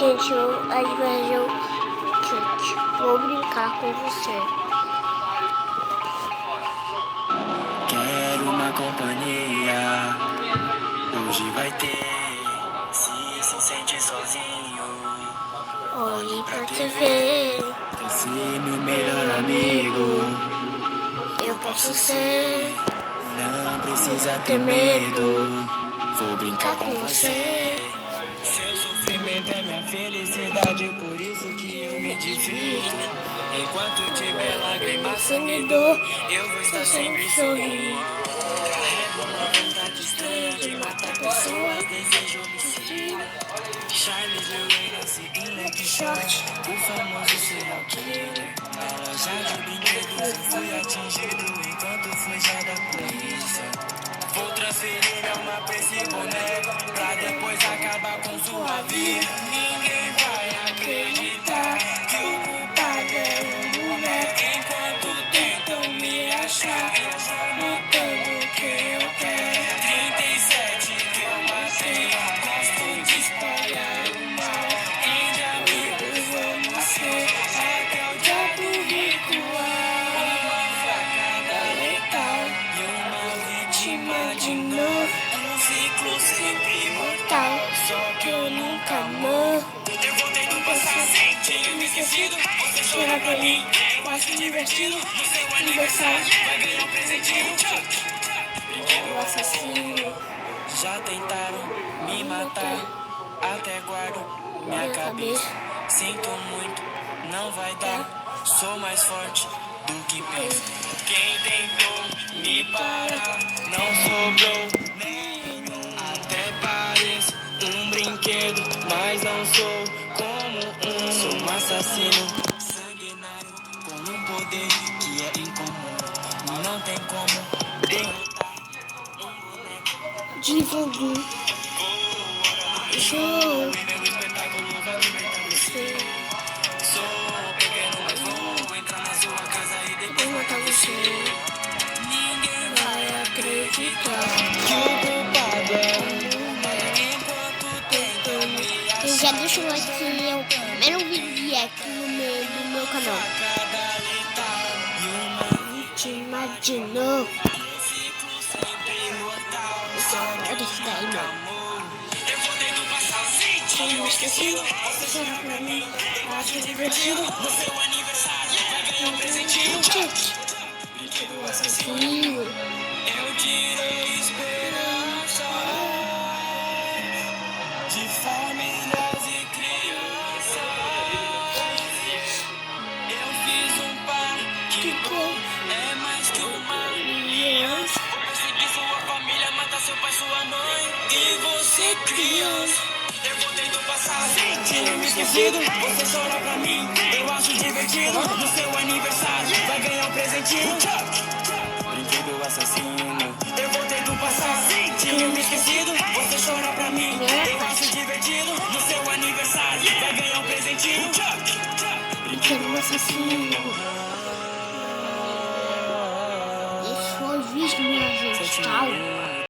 Gente, às vezes eu vou brincar com você. Quero uma companhia, hoje vai ter. Se sente sozinho, Olhe pra TV, você meu melhor amigo. eu posso ser. Não precisa ter medo, vou brincar com você. Seu sofrimento é minha felicidade, por isso que eu me divirto. Enquanto tiver lágrimas, sangue e dor, eu vou estar sempre sorrindo. Carrego uma vontade estranha de matar pessoas, desejo homicídio. Charles Wayne em Lake Short, o famoso serial killer. Na loja de brinquedos eu fui atingido enquanto fugia da polícia. Vou transferir minha alma pra esse boneco, pra depois acabar com sua vida. Ninguém vai acreditar que o culpado é um boneco. Enquanto tentam me achar, matando o que eu quero. 37 que eu matei, gosto de espalhar o mal. Entre amigos vamos ser, até o diabo recuar. Uma facada letal e uma vítima de novo. Um ciclo sempre mortal, só que eu nunca morro. Eu voltei do passado, tinha me esquecido. Você chora pra mim, eu acho divertido. No seu aniversário, vai ganhar um presentinho. Chuk. O assassino. Já tentaram me matar, até guardo minha cabeça. Sinto muito, não vai dar. Sou mais forte do que penso. Quem tentou me parar não sobrou nenhum. Até pareço um brinquedo, mas não sou como um. Sou um assassino sanguinário com um poder que é incomum. Não tem como derrotar um boneco De voodoo. Show. meu espetáculo vai libertar você. Sou pequeno, mas vou entrar na sua casa e Vou depois matar você. ninguém vai acreditar que o culpado é um boneco. Enquanto tentam me achar, E já deixa o like que é o primeiro vídeo aqui do meu canal. cada letal e uma Vítima de novo. ciclo sempre mortal. Só Olha isso daí, mano. amor. Eu voltei do passado, tinha me esquecido. Você chora pra mim, acho divertido. No seu aniversário, vai ganhar um presentinho. Chuk. Brinquedo assassino. Assassino. Eu tirei esperança de famílias e crianças. Eu fiz um pacto, é mais que uma aliança. Vou perseguir sua família, matar seu pai, sua mãe e você criança. Eu voltei do passado, tinha me esquecido. Você chora pra mim, eu acho divertido. No seu aniversário, vai ganhar um presentinho. Brinquedo assassino. Eu voltei do passado, tinha me esquecido. Você chora pra mim, eu acho divertido. No seu aniversário, vai ganhar um presentinho. Brinquedo assassino. Esse foi o vídeo, minha gente. Tchau.